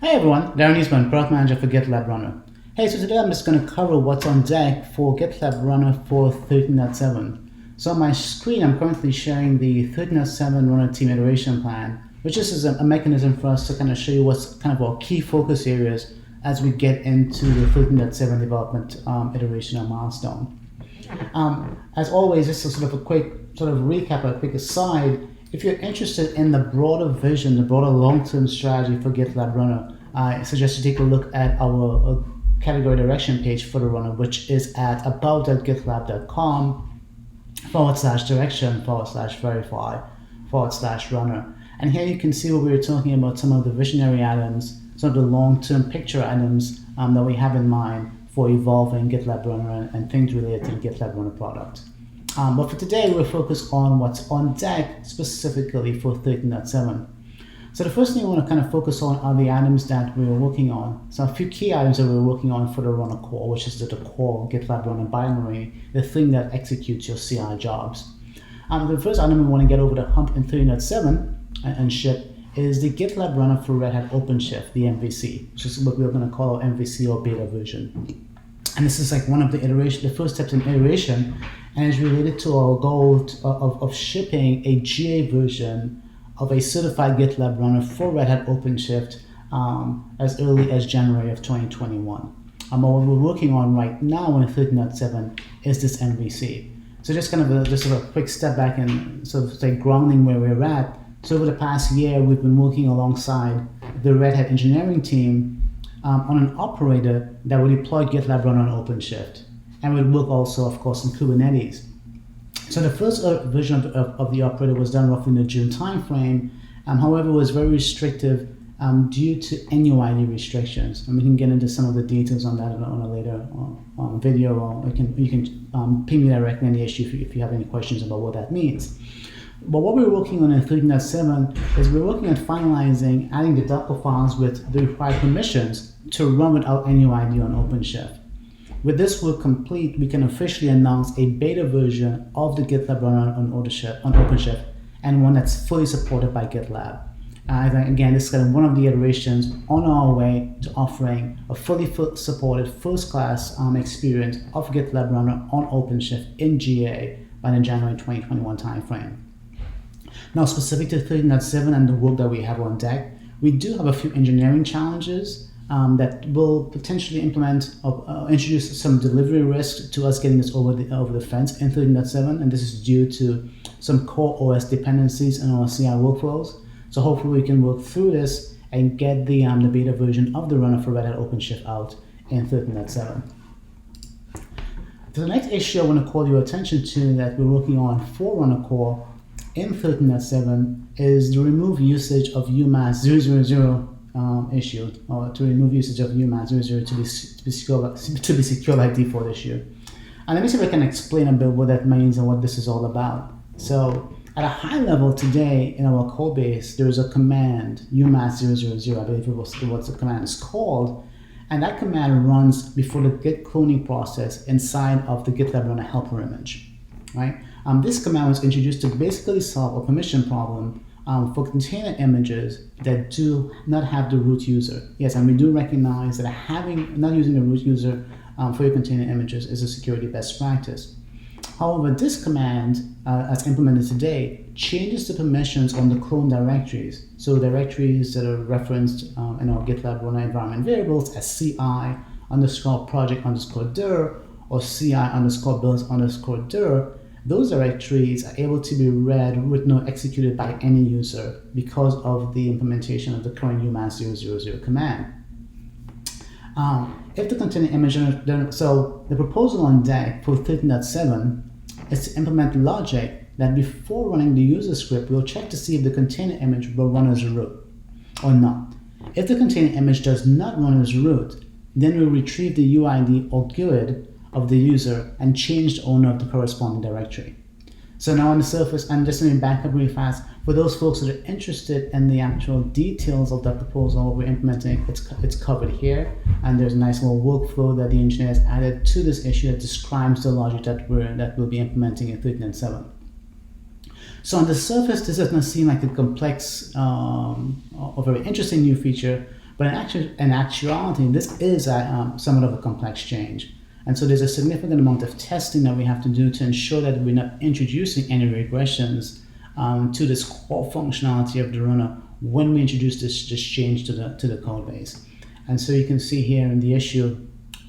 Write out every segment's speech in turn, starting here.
Hi everyone, Darren Eastman, Product Manager for GitLab Runner. Hey, so today I'm just going to cover what's on deck for GitLab Runner for 13.7. So on my screen, I'm currently sharing the 13.7 Runner team iteration plan, which is a mechanism for us to kind of show you what's kind of our key focus areas as we get into the 13.7 development iteration or milestone. As always, just a quick recap, a quick aside. If you're interested in the broader vision, the broader long-term strategy for GitLab Runner, I suggest you take a look at our category direction page for the runner, which is at about.gitlab.com/direction/verify/runner. And here you can see where we were talking about some of the visionary items, some of the long-term picture items that we have in mind for evolving GitLab Runner and things related to the GitLab Runner product. But for today, we'll focus on what's on deck specifically for 13.7. So the first thing I want to kind of focus on are the items that we're working on. So a few key items that we're working on for the runner core, which is the core GitLab Runner binary, the thing that executes your CI jobs. The first item we want to get over the hump in 13.7 and ship is the GitLab Runner for Red Hat OpenShift, the MVC, which is what we're going to call our MVC or beta version. And this is like one of the first steps in iteration, and is related to our goal of shipping a GA version of a certified GitLab Runner for Red Hat OpenShift as early as January of 2021. What we're working on right now in 13.7 is this MVC. So just kind of a quick step back and sort of like grounding where we're at. So over the past year, we've been working alongside the Red Hat engineering team on an operator that will deploy GitLab Runner on OpenShift, and will work also, of course, in Kubernetes. So the first version of the operator was done roughly in the June timeframe. However, it was very restrictive due to NUID restrictions, and we can get into some of the details on that on a later video, or you can ping me directly on the issue if you have any questions about what that means. But what we're working on in 13.7 is we're working on finalizing adding the Docker files with the required permissions to run without NUID on OpenShift. With this work complete, we can officially announce a beta version of the GitLab Runner on OpenShift, and one that's fully supported by GitLab. Again, this is kind of one of the iterations on our way to offering a fully supported first-class experience of GitLab Runner on OpenShift in GA by the January 2021 timeframe. Now, specific to 13.7 and the work that we have on deck, we do have a few engineering challenges that will potentially introduce some delivery risk to us getting this over the fence in 13.7, and this is due to some core OS dependencies in our CI workflows. So hopefully we can work through this and get the beta version of the runner for Red Hat OpenShift out in 13.7. The next issue I want to call your attention to that we're working on for runner core in 13.7 is the remove usage of UMass 000 issue, or to remove usage of UMass 00 to be secure by default issue. And let me see if I can explain a bit what that means and what this is all about. So at a high level today in our code base, there is a command, UMass 000, I believe it was what the command is called, and that command runs before the git cloning process inside of the GitLab Runner helper image, right? This command was introduced to basically solve a permission problem for container images that do not have the root user. Yes, and we do recognize that not using the root user for your container images is a security best practice. However, this command, as implemented today, changes the permissions on the clone directories. So directories that are referenced in our GitLab Runner environment variables as CI_project_dir or CI_builds_dir, those directories are able to be read with no executed by any user because of the implementation of the current UMass 000 command. If the container image, so the proposal on deck for 13.7 is to implement logic that before running the user script, we'll check to see if the container image will run as root or not. If the container image does not run as root, then we'll retrieve the UID or GUID of the user and change the owner of the corresponding directory. So now on the surface, and just let me back up really fast, for those folks that are interested in the actual details of that proposal we're implementing, it's covered here, and there's a nice little workflow that the engineers added to this issue that describes the logic that we'll be implementing in 13.7. So on the surface, this does not seem like a complex or very interesting new feature, But in actuality, this is somewhat of a complex change. And so there's a significant amount of testing that we have to do to ensure that we're not introducing any regressions to this core functionality of the runner when we introduce this change to the code base. And so you can see here in the issue,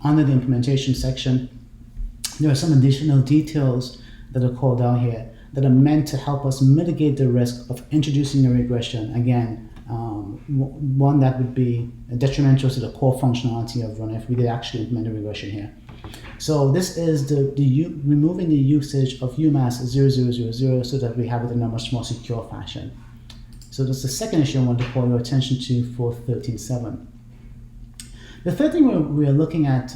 under the implementation section, there are some additional details that are called out here that are meant to help us mitigate the risk of introducing a regression. Again, one that would be detrimental to the core functionality of Runner if we did actually implement a regression here. So this is removing the usage of UMass 0000 so that we have it in a much more secure fashion. So that's the second issue I want to call your attention to for 13.7. The third thing we're looking at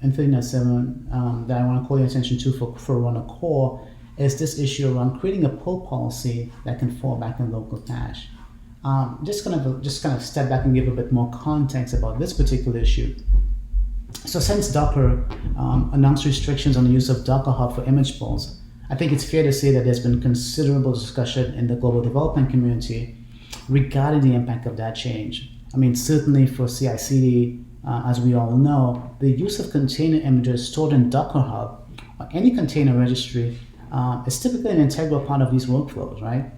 in 13.7 that I want to call your attention to for Runner Core is this issue around creating a pull policy that can fall back in local cache. Just kind of step back and give a bit more context about this particular issue. So since Docker announced restrictions on the use of Docker Hub for image pulls, I think it's fair to say that there's been considerable discussion in the global development community regarding the impact of that change. I mean, certainly for CI/CD, as we all know, the use of container images stored in Docker Hub or any container registry is typically an integral part of these workflows, right?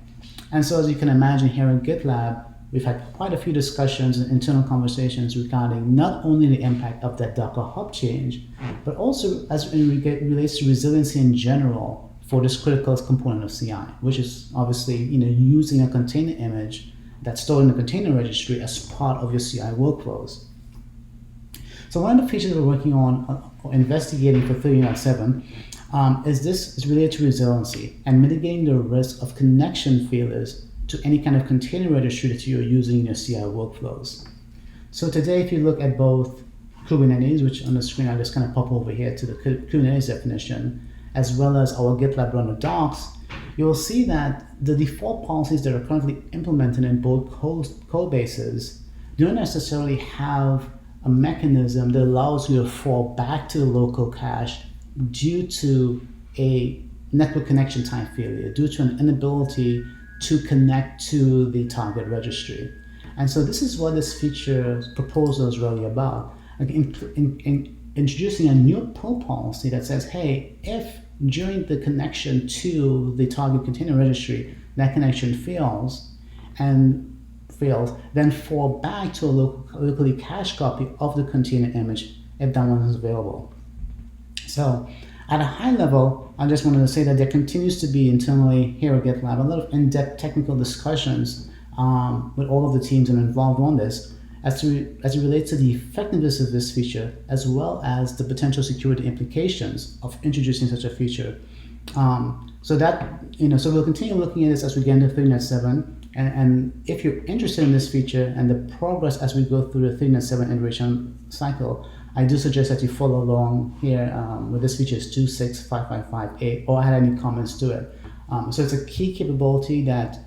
And so as you can imagine here in GitLab, we've had quite a few discussions and internal conversations regarding not only the impact of that Docker Hub change, but also as it relates to resiliency in general for this critical component of CI, which is obviously using a container image that's stored in the container registry as part of your CI workflows. So one of the features we're working on or investigating for 13.7 is related to resiliency and mitigating the risk of connection failures to any kind of container registry that you're using in your CI workflows. So today, if you look at both Kubernetes, which on the screen I just kind of pop over here to the Kubernetes definition, as well as our GitLab Runner docs, you will see that the default policies that are currently implemented in both code bases don't necessarily have a mechanism that allows you to fall back to the local cache due to a network connection time failure, due to an inability to connect to the target registry. And so this is what this feature proposal is really about. Like introducing a new pull policy that says, hey, if during the connection to the target container registry, that connection fails, then fall back to a locally cached copy of the container image if that one is available. So at a high level, I just wanted to say that there continues to be internally here at GitLab a lot of in-depth technical discussions with all of the teams that are involved on this as it relates to the effectiveness of this feature, as well as the potential security implications of introducing such a feature. So we'll continue looking at this as we get into 13.7. And if you're interested in this feature and the progress as we go through the 13.7 iteration cycle, I do suggest that you follow along here with this feature is 26555A or add any comments to it. So it's a key capability that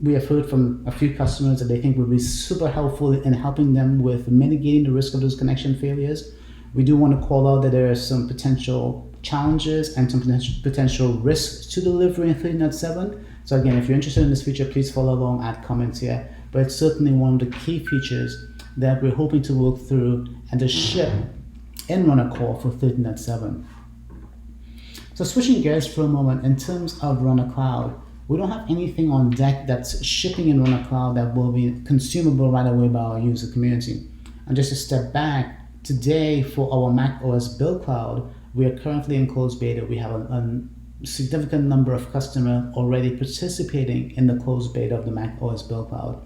we have heard from a few customers that they think would be super helpful in helping them with mitigating the risk of those connection failures. We do want to call out that there are some potential challenges and some potential risks to delivery in 13.7. So again, if you're interested in this feature, please follow along, add comments here. But it's certainly one of the key features that we're hoping to work through and to ship in Runner Core for 13.7. So switching gears for a moment, in terms of Runner Cloud, we don't have anything on deck that's shipping in Runner Cloud that will be consumable right away by our user community. And just to step back, today for our Mac OS Build Cloud, we are currently in closed beta. We have a significant number of customers already participating in the closed beta of the Mac OS Build Cloud.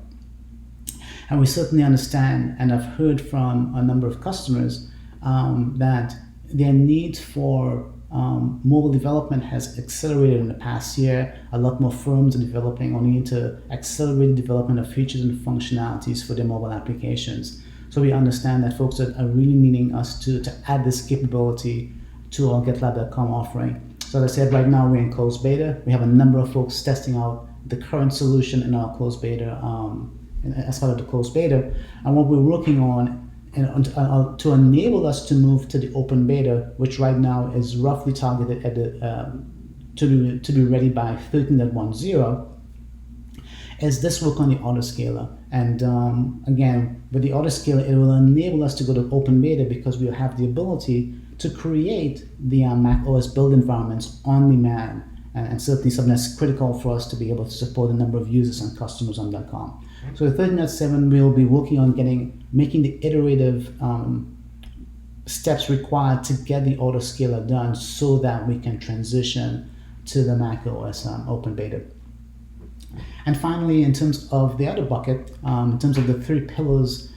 And we certainly understand and have heard from a number of customers that their need for mobile development has accelerated in the past year. A lot more firms are developing or need to accelerate the development of features and functionalities for their mobile applications. So we understand that folks are really needing us to add this capability to our GitLab.com offering. So as I said, right now we're in closed beta. We have a number of folks testing out the current solution in our closed beta as part of the closed beta. And what we're working on to enable us to move to the open beta, which right now is roughly targeted at to be ready by 13.10, is this work on the autoscaler. And again, with the autoscaler, it will enable us to go to open beta because we'll have the ability to create the Mac OS build environments on demand, and certainly something that's critical for us to be able to support a number of users and customers on .com. So with 13.7, we'll be working on making the iterative steps required to get the autoscaler done so that we can transition to the Mac OS open beta. And finally, in terms of the other bucket, in terms of the three pillars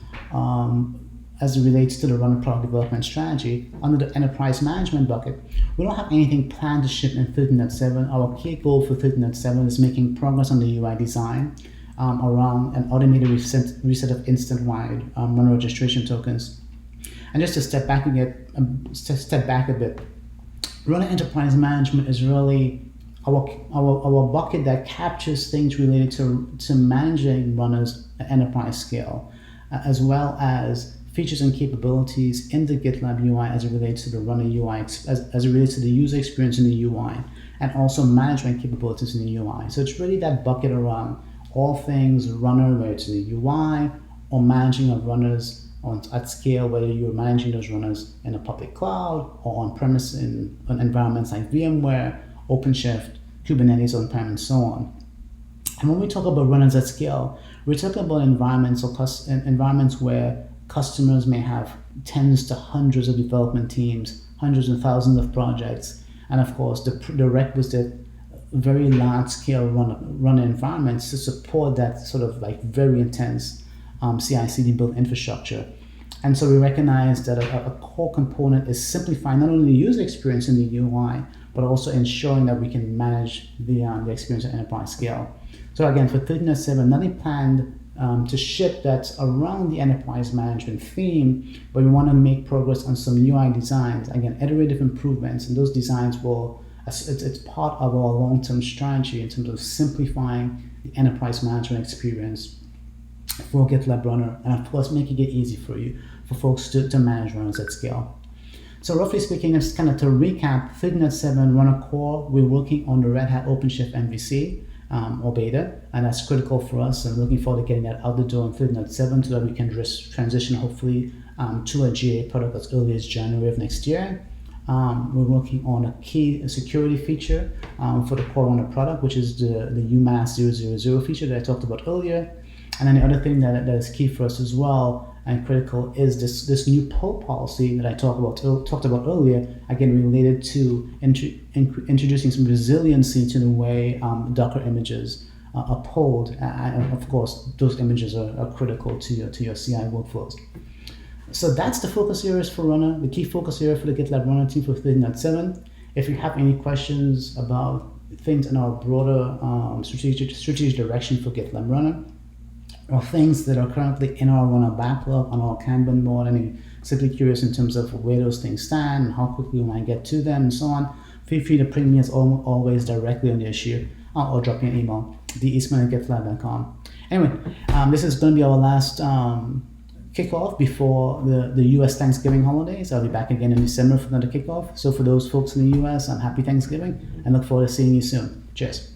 as it relates to the Runner product development strategy, under the enterprise management bucket, we don't have anything planned to ship in 13.7. Our key goal for 13.7 is making progress on the UI design around an automated reset of instant-wide Runner registration tokens. And just to step back a bit, Runner enterprise management is really our bucket that captures things related to managing runners at enterprise scale, as well as features and capabilities in the GitLab UI as it relates to the Runner UI, as it relates to the user experience in the UI, and also management capabilities in the UI. So it's really that bucket around all things Runner, whether it's in the UI or managing of runners at scale, whether you're managing those runners in a public cloud or on-premise in environments like VMware, OpenShift, Kubernetes on-prem, and so on. And when we talk about runners at scale, we're talking about environments where customers may have tens to hundreds of development teams, hundreds and thousands of projects, and of course the requisite very large-scale runner environments to support that sort of like very intense CI/CD build infrastructure. And so we recognize that a core component is simplifying not only the user experience in the UI, but also ensuring that we can manage the experience at enterprise scale. So again, for 13.7, nothing planned to ship that's around the enterprise management theme, but we want to make progress on some UI designs, again, iterative improvements, and those designs it's part of our long-term strategy in terms of simplifying the enterprise management experience for GitLab Runner, and of course making it easy for folks to manage runners at scale. So roughly speaking, just kind of to recap, 13.7 Runner Core, we're working on the Red Hat OpenShift MVC or beta, and that's critical for us. I'm looking forward to getting that out the door in 13.7 so that we can just transition hopefully to a GA product as early as January of next year. We're working on a key security feature for the Core Runner product, which is the UMass 000 feature that I talked about earlier. And then the other thing that is key for us as well and critical is this new pull policy that I talked about earlier, again related to introducing some resiliency to the way Docker images are pulled. And of course, those images are critical to your CI workflows. So that's the focus areas for Runner, the key focus area for the GitLab Runner team for 13.7. If you have any questions about things in our broader strategic direction for GitLab Runner, or things that are currently in our Runner backlog on our Kanban board, I mean, simply curious in terms of where those things stand and how quickly we might get to them and so on, feel free to ping me as always directly on the issue or drop me an email, deeastman@gitlab.com. Anyway, this is going to be our last kickoff before the US Thanksgiving holidays. I'll be back again in December for another kickoff. So for those folks in the US, happy Thanksgiving and look forward to seeing you soon. Cheers.